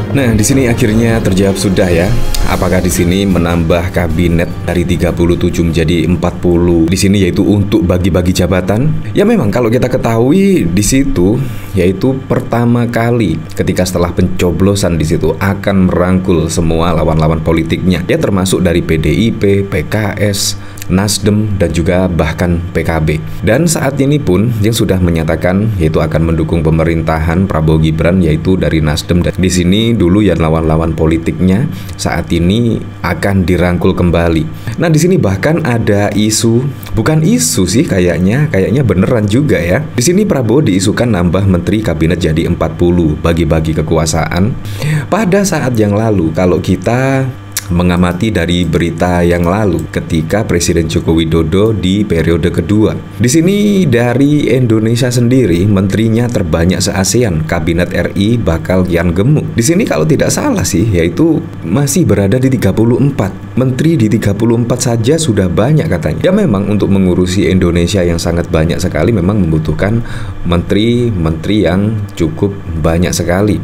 Nah, di sini akhirnya terjawab sudah ya. Apakah di sini menambah kabinet dari 37 menjadi 40 di sini yaitu untuk bagi-bagi jabatan? Ya memang kalau kita ketahui di situ yaitu pertama kali ketika setelah pencoblosan di situ akan merangkul semua lawan-lawan politiknya. Ya termasuk dari PDIP, PKS, Nasdem dan juga bahkan PKB. Dan saat ini pun yang sudah menyatakan yaitu akan mendukung pemerintahan Prabowo Gibran yaitu dari Nasdem. Dan di sini dulu ya lawan-lawan politiknya saat ini akan dirangkul kembali. Nah, di sini bahkan ada isu, bukan isu sih kayaknya beneran juga ya. Di sini Prabowo diisukan nambah menteri kabinet jadi 40, bagi-bagi kekuasaan. Pada saat yang lalu kalau kita mengamati dari berita yang lalu ketika Presiden Joko Widodo di periode kedua. Di sini dari Indonesia sendiri menterinya terbanyak se-ASEAN, kabinet RI bakal kian gemuk. Di sini kalau tidak salah sih yaitu masih berada di 34. Menteri di 34 saja sudah banyak katanya. Ya memang untuk mengurusi Indonesia yang sangat banyak sekali memang membutuhkan menteri-menteri yang cukup banyak sekali.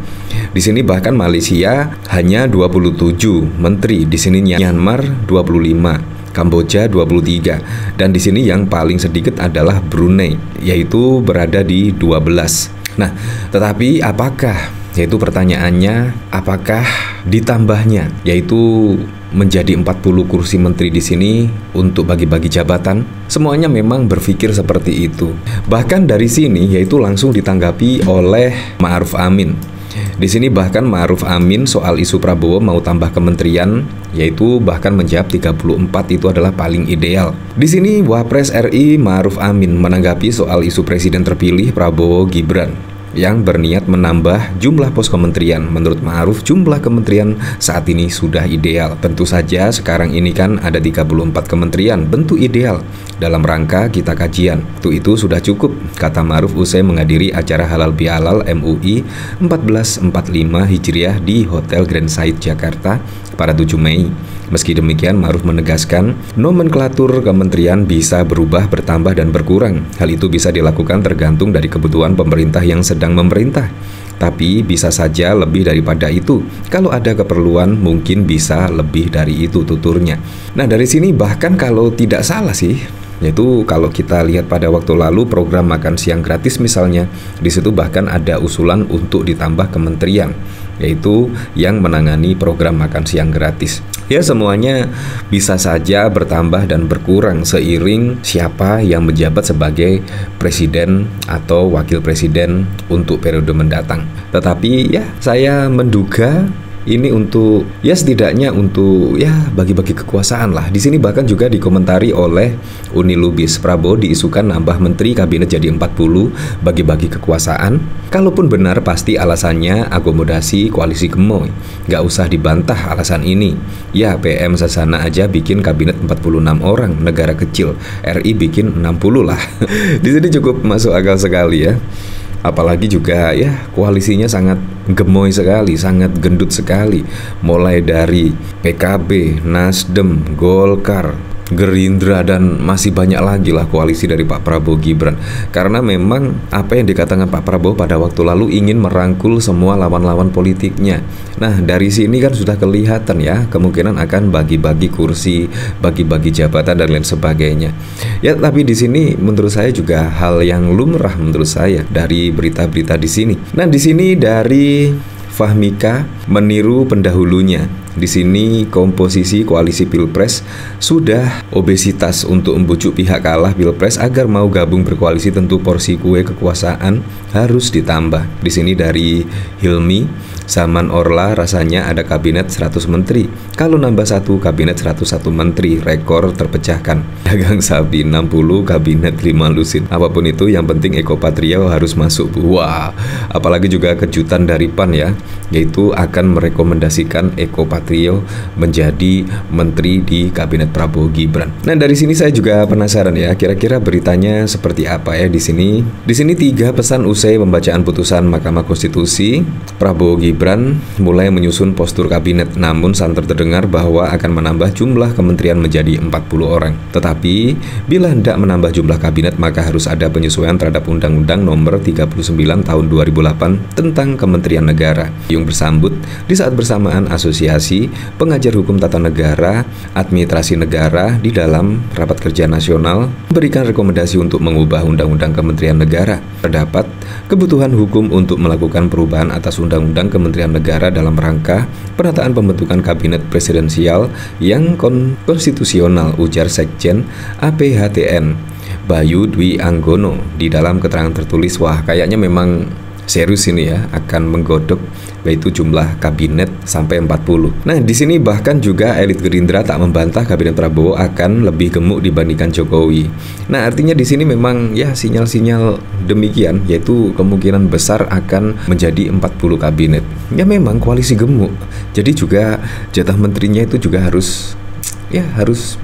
Di sini bahkan Malaysia hanya 27 menteri. Di sini Myanmar 25, Kamboja 23, dan di sini yang paling sedikit adalah Brunei yaitu berada di 12. Nah, tetapi apakah yaitu pertanyaannya apakah ditambahnya yaitu menjadi 40 kursi menteri di sini untuk bagi-bagi jabatan? Semuanya memang berpikir seperti itu. Bahkan dari sini yaitu langsung ditanggapi oleh Ma'ruf Amin. Di sini bahkan Ma'ruf Amin soal isu Prabowo mau tambah kementerian yaitu bahkan menjawab 34 itu adalah paling ideal. Di sini Wapres RI Ma'ruf Amin menanggapi soal isu presiden terpilih Prabowo Gibran yang berniat menambah jumlah pos kementerian. Menurut Ma'ruf jumlah kementerian saat ini sudah ideal. Tentu saja sekarang ini kan ada 34 kementerian, bentuk ideal dalam rangka kita kajian. Itu sudah cukup, kata Ma'ruf usai menghadiri acara Halal Bihalal MUI 1445 Hijriah di Hotel Grand Said Jakarta pada 7 Mei. Meski demikian, Ma'ruf menegaskan nomenklatur kementerian bisa berubah, bertambah, dan berkurang. Hal itu bisa dilakukan tergantung dari kebutuhan pemerintah yang sedang memerintah. Tapi bisa saja lebih daripada itu. Kalau ada keperluan, mungkin bisa lebih dari itu, tuturnya. Nah, dari sini bahkan kalau tidak salah sih, yaitu kalau kita lihat pada waktu lalu program makan siang gratis misalnya, di situ bahkan ada usulan untuk ditambah kementerian, yaitu yang menangani program makan siang gratis. Ya semuanya bisa saja bertambah dan berkurang seiring siapa yang menjabat sebagai presiden atau wakil presiden untuk periode mendatang. Tetapi ya saya menduga ini untuk ya setidaknya untuk ya bagi-bagi kekuasaan lah. Di sini bahkan juga dikomentari oleh Uni Lubis, Prabowo diisukan nambah menteri kabinet jadi 40, bagi-bagi kekuasaan. Kalaupun benar pasti alasannya akomodasi koalisi gemoy. Nggak usah dibantah alasan ini. Ya PM Sasana aja bikin kabinet 46 orang, negara kecil. RI bikin 60 lah. Di sini cukup masuk akal sekali ya. Apalagi juga ya koalisinya sangat gemoy sekali, sangat gendut sekali. Mulai dari PKB, Nasdem, Golkar, Gerindra, dan masih banyak lagi lah koalisi dari Pak Prabowo Gibran. Karena memang apa yang dikatakan Pak Prabowo pada waktu lalu ingin merangkul semua lawan-lawan politiknya. Nah dari sini kan sudah kelihatan ya kemungkinan akan bagi-bagi kursi, bagi-bagi jabatan dan lain sebagainya. Ya tapi di sini menurut saya juga hal yang lumrah menurut saya dari berita-berita di sini. Nah di sini dari Fahmika meniru pendahulunya. Di sini komposisi koalisi Pilpres sudah obesitas untuk membujuk pihak kalah Pilpres agar mau gabung berkoalisi, tentu porsi kue kekuasaan harus ditambah. Di sini dari Hilmi, zaman Orla rasanya ada kabinet 100 menteri. Kalau nambah satu kabinet 101 menteri, rekor terpecahkan. Dagang sapi 60, kabinet 5 lusin. Apapun itu yang penting Eko Patria harus masuk. Wah, apalagi juga kejutan dari PAN ya, yaitu akan merekomendasikan Eko Patria Susatrio menjadi menteri di kabinet Prabowo Gibran. Nah, dari sini saya juga penasaran ya, kira-kira beritanya seperti apa ya di sini. Di sini 3 pesan usai pembacaan putusan Mahkamah Konstitusi. Prabowo Gibran mulai menyusun postur kabinet, namun santer terdengar bahwa akan menambah jumlah kementerian menjadi 40 orang. Tetapi bila hendak menambah jumlah kabinet, maka harus ada penyesuaian terhadap Undang-Undang Nomor 39 Tahun 2008 tentang Kementerian Negara. Yung bersambut di saat bersamaan Asosiasi Pengajar Hukum Tata Negara Administrasi Negara di dalam Rapat Kerja Nasional memberikan rekomendasi untuk mengubah Undang-Undang Kementerian Negara. Terdapat kebutuhan hukum untuk melakukan perubahan atas Undang-Undang Kementerian Negara dalam rangka penataan pembentukan kabinet presidensial yang konstitusional, ujar Sekjen APHTN Bayu Dwi Anggono di dalam keterangan tertulis. Wah, kayaknya memang serius ini ya, akan menggodok yaitu jumlah kabinet sampai 40. Nah, di sini bahkan juga elit Gerindra tak membantah kabinet Prabowo akan lebih gemuk dibandingkan Jokowi. Nah, artinya di sini memang ya sinyal-sinyal demikian, yaitu kemungkinan besar akan menjadi 40 kabinet. Ya memang koalisi gemuk. Jadi juga jatah menterinya itu juga harus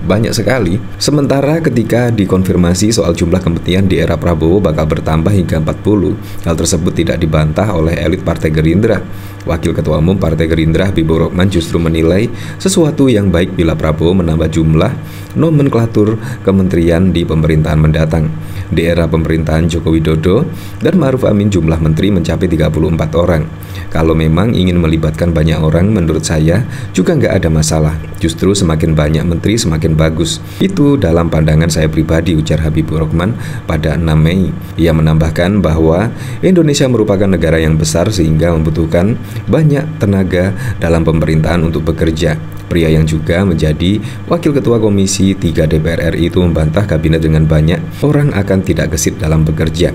banyak sekali. Sementara ketika dikonfirmasi soal jumlah kementerian di era Prabowo bakal bertambah hingga 40, hal tersebut tidak dibantah oleh elit Partai Gerindra. Wakil Ketua Umum Partai Gerindra Habibur Rahman justru menilai sesuatu yang baik bila Prabowo menambah jumlah nomenklatur kementerian di pemerintahan mendatang. Di era pemerintahan Joko Widodo dan Ma'ruf Amin jumlah menteri mencapai 34 orang. Kalau memang ingin melibatkan banyak orang, menurut saya juga nggak ada masalah. Justru semakin banyak menteri semakin bagus. Itu dalam pandangan saya pribadi, ujar Habibur Rahman pada 6 Mei. Ia menambahkan bahwa Indonesia merupakan negara yang besar sehingga membutuhkan banyak tenaga dalam pemerintahan untuk bekerja. Pria yang juga menjadi Wakil Ketua Komisi 3 DPR RI itu membantah kabinet dengan banyak orang akan tidak gesit dalam bekerja.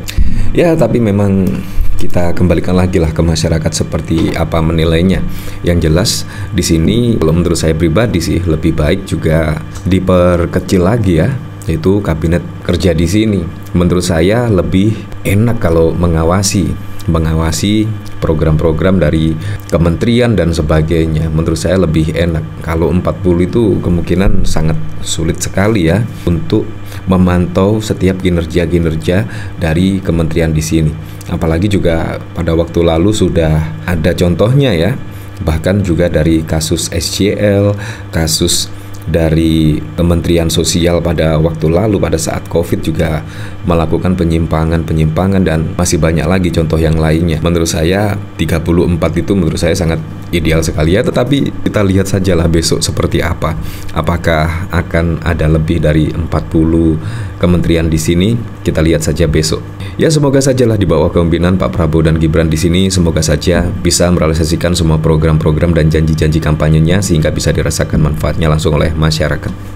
Ya, tapi memang kita kembalikan lagi lah ke masyarakat seperti apa menilainya. Yang jelas di sini kalau menurut saya pribadi sih lebih baik juga diperkecil lagi ya, yaitu kabinet kerja di sini. Menurut saya lebih enak kalau mengawasi program-program dari kementerian dan sebagainya. Menurut saya lebih enak. Kalau 40 itu kemungkinan sangat sulit sekali ya untuk memantau setiap kinerja-kinerja dari kementerian di sini. Apalagi juga pada waktu lalu sudah ada contohnya ya. Bahkan juga dari kasus SJL, kasus dari Kementerian Sosial pada waktu lalu pada saat COVID juga melakukan penyimpangan dan masih banyak lagi contoh yang lainnya. Menurut saya 34 itu menurut saya sangat ideal sekali ya, tetapi kita lihat sajalah besok seperti apa. Apakah akan ada lebih dari 40 kementerian di sini? Kita lihat saja besok. Ya, semoga sajalah di bawah kepemimpinan Pak Prabowo dan Gibran di sini semoga saja bisa merealisasikan semua program-program dan janji-janji kampanyenya sehingga bisa dirasakan manfaatnya langsung oleh masyarakat.